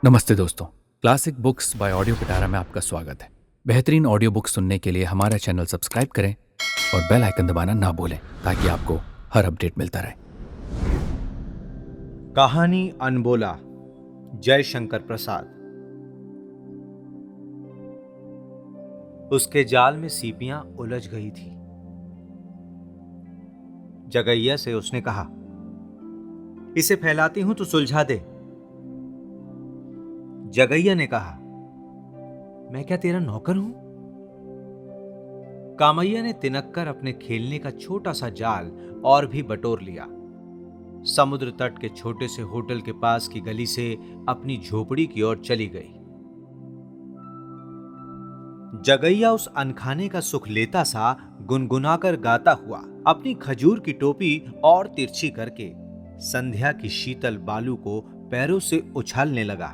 नमस्ते दोस्तों। Classic books bye audio पिटारा में आपका स्वागत है। बेहतरीन ऑडियो बुक सुनने के लिए हमारा चैनल सब्सक्राइब करें और बेल आइकन दबाना ना भूलें ताकि आपको हर अपडेट मिलता रहे। कहानी अनबोला, जयशंकर प्रसाद। उसके जाल में सीपियां उलझ गई थी। जगैया से उसने कहा, इसे फैलाती हूं तो सुलझा दे। जगैया ने कहा, मैं क्या तेरा नौकर हूं? कामैया ने तिनक कर अपने खेलने का छोटा सा जाल और भी बटोर लिया। समुद्र तट के छोटे से होटल के पास की गली से अपनी झोपड़ी की ओर चली गई। जगैया उस अनखाने का सुख लेता सा गुनगुनाकर गाता हुआ अपनी खजूर की टोपी और तिरछी करके संध्या की शीतल बालू को पैरों से उछालने लगा।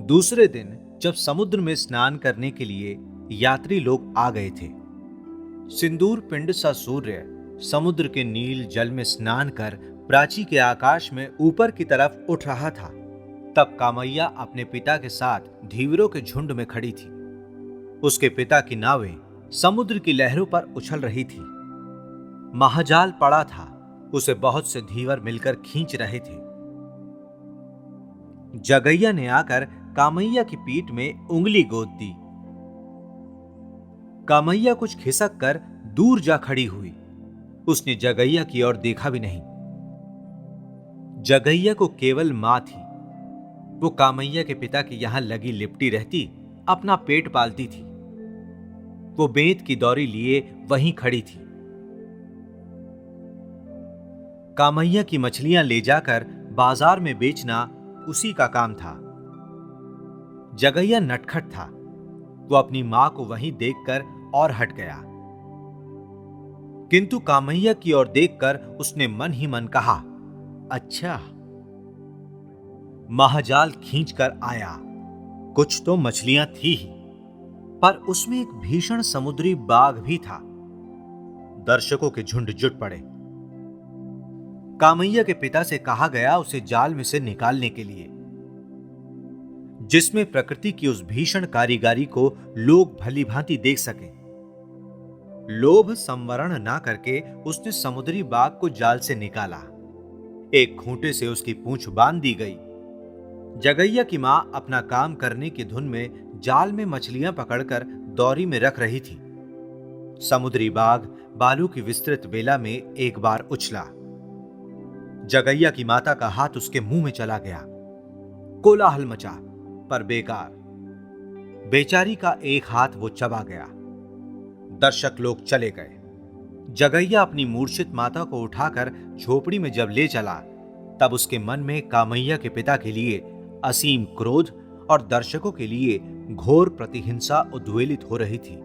दूसरे दिन जब समुद्र में स्नान करने के लिए यात्री लोग आ गए थे, सिंदूर पिंड सा सूर्य समुद्र के नील जल में स्नान कर प्राची के आकाश में ऊपर की तरफ उठ रहा था, तब कामैया अपने पिता के साथ धीवरों के झुंड में खड़ी थी। उसके पिता की नावें समुद्र की लहरों पर उछल रही थी। महाजाल पड़ा था, उसे बहुत से धीवर मिलकर खींच रहे थे। जगैया ने आकर कामैया की पीठ में उंगली गोद दी। कामैया कुछ खिसक कर दूर जा खड़ी हुई। उसने जगैया की ओर देखा भी नहीं। जगैया को केवल मां थी। वो कामैया के पिता के यहां लगी लिपटी रहती, अपना पेट पालती थी। वो बेंत की दौरी लिए वहीं खड़ी थी। कामैया की मछलियां ले जाकर बाजार में बेचना उसी का काम था। जगैया नटखट था। वो अपनी मां को वहीं देखकर और हट गया, किंतु कामैया की ओर देखकर उसने मन ही मन कहा, अच्छा। महाजाल खींचकर आया। कुछ तो मछलियां थी ही, पर उसमें एक भीषण समुद्री बाघ भी था। दर्शकों के झुंड जुट पड़े। कामैया के पिता से कहा गया उसे जाल में से निकालने के लिए, जिसमें प्रकृति की उस भीषण कारीगरी को लोग भली भांति देख सके। लोभ संवरण ना करके उसने समुद्री बाघ को जाल से निकाला। एक खूंटे से उसकी पूंछ बांध दी गई। जगैया की मां अपना काम करने की धुन में जाल में मछलियां पकड़कर दौरी में रख रही थी। समुद्री बाघ बालू की विस्तृत बेला में एक बार उछला। जगैया की माता का हाथ उसके मुंह में चला गया। कोलाहल मचा, पर बेकार। बेचारी का एक हाथ वो चबा गया। दर्शक लोग चले गए। जगैया अपनी मूर्छित माता को उठाकर झोपड़ी में जब ले चला, तब उसके मन में कामैया के पिता के लिए असीम क्रोध और दर्शकों के लिए घोर प्रतिहिंसा उद्वेलित हो रही थी।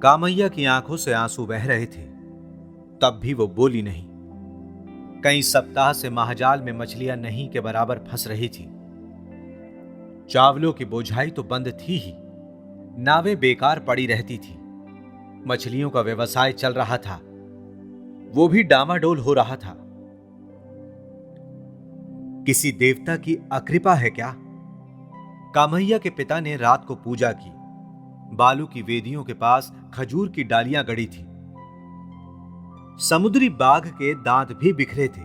कामैया की आंखों से आंसू बह रहे थे, तब भी वो बोली नहीं। कई सप्ताह से महाजाल में मछलियां नहीं के बराबर फंस रही थी। चावलों की बोझाई तो बंद थी ही, नावें बेकार पड़ी रहती थी। मछलियों का व्यवसाय चल रहा था, वो भी डामाडोल हो रहा था। किसी देवता की अकृपा है क्या? कामैया के पिता ने रात को पूजा की। बालू की वेदियों के पास खजूर की डालियां गड़ी थी। समुद्री बाघ के दांत भी बिखरे थे।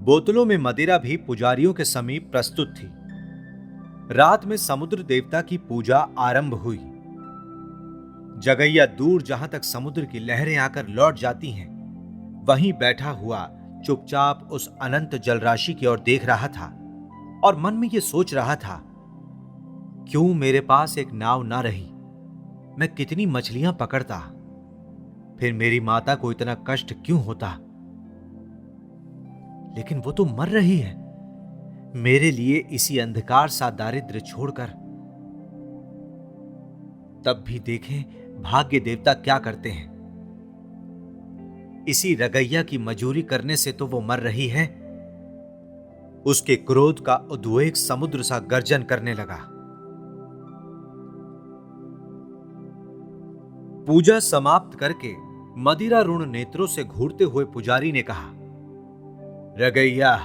बोतलों में मदिरा भी पुजारियों के समीप प्रस्तुत थी। रात में समुद्र देवता की पूजा आरंभ हुई। जगैया दूर जहां तक समुद्र की लहरें आकर लौट जाती हैं, वहीं बैठा हुआ चुपचाप उस अनंत जलराशि की ओर देख रहा था और मन में यह सोच रहा था, क्यों मेरे पास एक नाव ना रही? मैं कितनी मछलियां पकड़ता, फिर मेरी माता को इतना कष्ट क्यों होता? लेकिन वो तो मर रही है मेरे लिए इसी अंधकार सा दारिद्र्य छोड़कर। तब भी देखें भाग्य देवता क्या करते हैं। इसी रगैया की मजूरी करने से तो वो मर रही है। उसके क्रोध का उद्वेग समुद्र सा गर्जन करने लगा। पूजा समाप्त करके मदिरा ऋण नेत्रों से घूरते हुए पुजारी ने कहा, रगैया,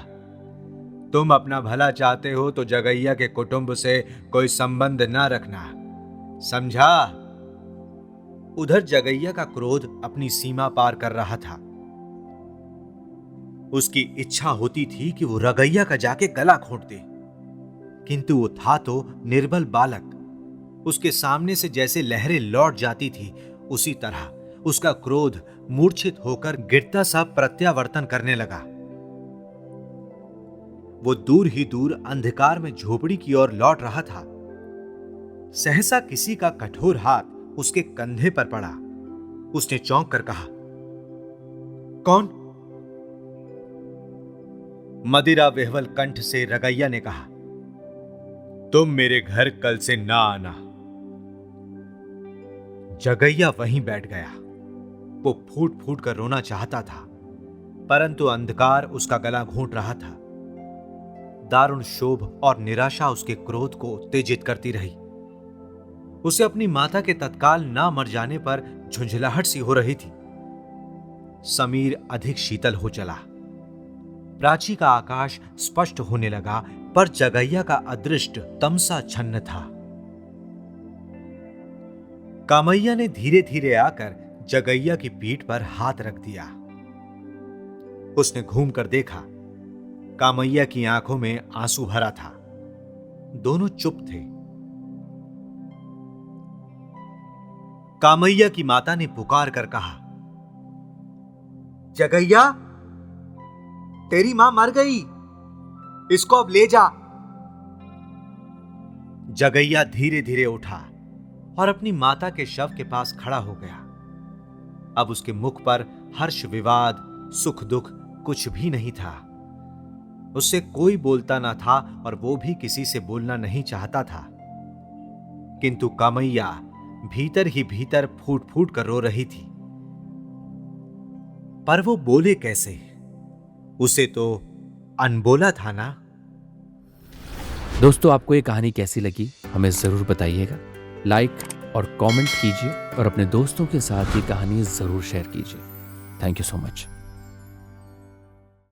तुम अपना भला चाहते हो तो जगैया के कुटुंब से कोई संबंध ना रखना, समझा? उधर जगैया का क्रोध अपनी सीमा पार कर रहा था। उसकी इच्छा होती थी कि वो रगैया का जाके गला घोंट दे, किंतु वो था तो निर्बल बालक। उसके सामने से जैसे लहरें लौट जाती थी, उसी तरह उसका क्रोध मूर्छित होकर गिरता सा प्रत्यावर्तन करने लगा। वो दूर ही दूर अंधकार में झोपड़ी की ओर लौट रहा था। सहसा किसी का कठोर हाथ उसके कंधे पर पड़ा। उसने चौंक कर कहा, कौन? मदिरा विह्वल कंठ से रगैया ने कहा, तुम मेरे घर कल से ना आना। जगैया वहीं बैठ गया। वो फूट फूट कर रोना चाहता था, परंतु अंधकार उसका गला घोंट रहा था। दारुण क्षोभ और निराशा उसके क्रोध को उत्तेजित करती रही। उसे अपनी माता के तत्काल ना मर जाने पर झुंझलाहट सी हो रही थी। समीर अधिक शीतल हो चला। प्राची का आकाश स्पष्ट होने लगा, पर जगैया का अदृष्ट तमसा छन्न था। कामैया ने धीरे धीरे आकर जगैया की पीठ पर हाथ रख दिया। उसने घूमकर देखा। कामैया की आंखों में आंसू भरा था। दोनों चुप थे। कामैया की माता ने पुकार कर कहा, जगैया, तेरी मां मर गई, इसको अब ले जा। जगैया धीरे धीरे उठा और अपनी माता के शव के पास खड़ा हो गया। अब उसके मुख पर हर्ष, विवाद, सुख दुख कुछ भी नहीं था। उससे कोई बोलता ना था और वो भी किसी से बोलना नहीं चाहता था। किंतु कामैया भीतर ही भीतर फूट फूट कर रो रही थी। पर वो बोले कैसे? उसे तो अनबोला था ना। दोस्तों, आपको ये कहानी कैसी लगी हमें ज़रूर बताइएगा। लाइक और कमेंट कीजिए और अपने दोस्तों के साथ ये कहानी ज़रूर शेयर कीजिए। Thank you so much.